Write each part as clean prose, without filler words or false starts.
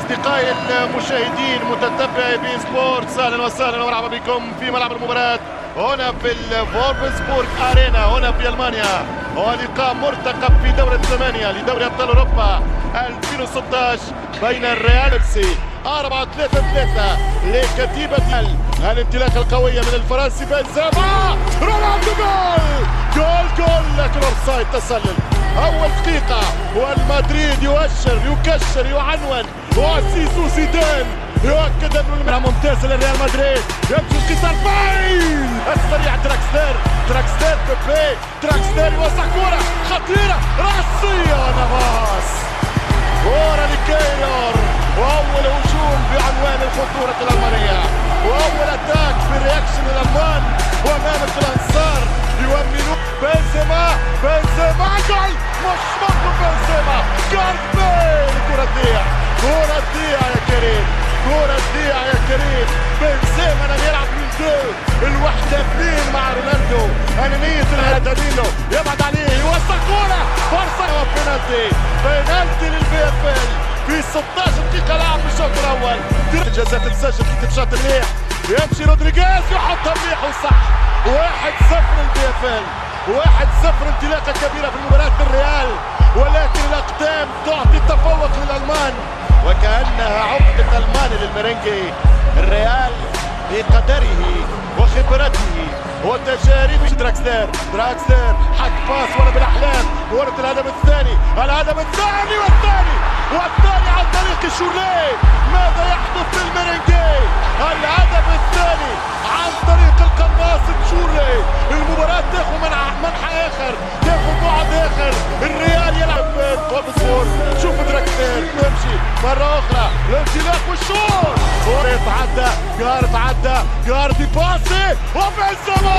أصدقائي المشاهدين متتبعي بي سبورتس، أهلا وسهلا ومرحبا بكم في ملعب المباراة هنا في الفولفسبورغ أرينا هنا في ألمانيا. هو لقاء مرتقب في دورة الثمانية لدوري أبطال أوروبا 2016 بين الريال 4-3-3 لكتيبة الانطلاقة القوية من الفرنسي بنزيما. رونالدو جول لكن اوفسايد تسلل أول دقيقة، والمدريد يكشر يعنون، وسيسو زيدان يؤكد أنه الملعب ممتاز للريال مدريد. يمشي القطار باين السريع تراكستير بيبي تراكستير يوزع كرة خطيرة رأسية ونفاس كرة لكيلور، وأول هجوم بعنوان الخطورة الألمانية وأول أتاك في رياكشن الألمان وأمانة الأنصار يؤمنون. بنزيما جول مش مطلوب بنزيما جارث بيل. كرة تضيع يا كريم، كرة تضيع يا كريم. بنزيما لم يلعب من دو الوحدة اثنين مع رونالدو أنانية دانيلو يبعد عليه يوصل كرة فرصة بينالتي للبي اف ال في 16 دقيقة لعب في الشوط الأول. الجزاء تتسجل في تتشاط مليح، يمشي رودريغيز يحطها مليح وصح. 1-0 للبي اف ال، 1-0. انطلاقة كبيرة في مباراة الريال، ولكن الأقدام تعطي التفوق للألمان وكأنها عقدة ألماني للميرينجي. الريال بقدره وخبرته وتجاربه. دراكستير حط باس ولا بالأحلام. كرة الهدف الثاني والثاني عن طريق شورلي. ماذا يحدث للميرينجي؟ الهدف الثاني عن طريق القناص شورلي. المباراة تاخذ منحى آخر، تاخذ بعد آخر. الريال يلعب فولفسبورغ. شوف دراكستير يمشي مرة أخرى الانطلاق والشوط. جارد باسي وبنزيما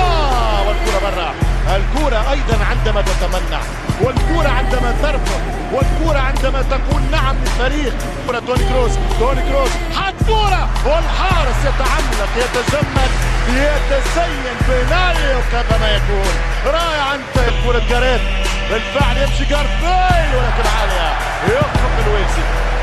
والكرة برا. الكرة أيضا عندما تتمنع، والكرة عندما ترفض، والكرة عندما تقول نعم للفريق. كرة توني كروس حط كرة والحارس يتعمق يتجمد يتزين بنايو كما يكون. رائع أنت. كرة جاريث بالفعل يمشي جارث بيل ولكن عالية يخرق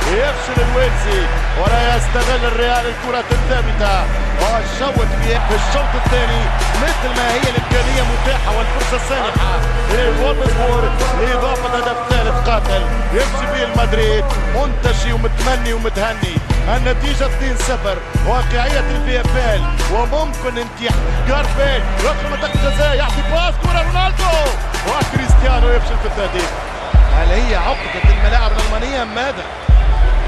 يفشل الويلزي ولا يستغل الريال الكرة الثابتة والشوط في الشوط الثاني مثل ما هي الإمكانية متاحة والفرصة سانحة لفولفسبورغ لإضافة هدف ثالث قاتل. يمشي به المدريد منتشي ومتمني ومتهني. النتيجة 2-0 واقعية البي اف ال وممكن انتهاء. جارث بيل يدخل منطقة الجزاء يعطي باس كرة رونالدو وكريستيانو يفشل في التهديف. هل هي عقدة الملاعب الألمانية ماذا؟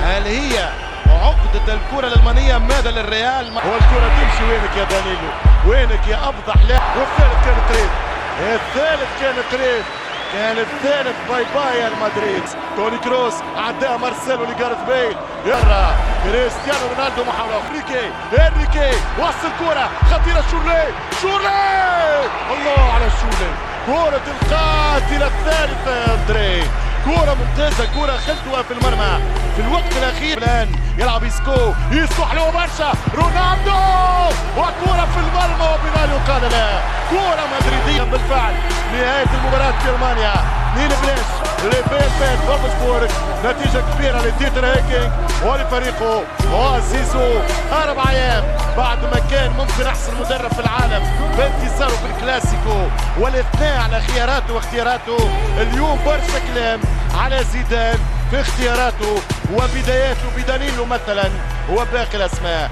هل هي عقدة الكرة الألمانية ماذا للريال؟ والكرة تمشي وينك يا دانيلو، وينك يا أفضح لاعب. والثالث كان قريب، كان الثالث باي يا المدريد. توني كروس عداها مارسيلو لجارث بيل. يرى كريستيانو رونالدو محاولة. إنريكي وصل كرة خطيرة. شورلي الله على شورلي. كرة القاتلة الثالثة يا أندري. كرة ممتازة، كرة خلتها في المرمى في الوقت الأخير. الآن يلعب يسكو حلوة برشا. رونالدو وكرة في المرمى وبنال يقال لا. كرة مدريدية بالفعل. نهاية المباراة في ألمانيا. نيل بليش لفيلفيل فولفسبورغ. نتيجة كبيرة لديتر هيكينج ولفريقه وزيزو. 4 أيام بعد ما كان ممكن أحسن مدرب في العالم بانتصاره في الكلاسيكو والاثناء على خياراته واختياراته. اليوم برشا كلام على زيدان في اختياراته وبداياته بدانيلو مثلا وباقي الأسماء.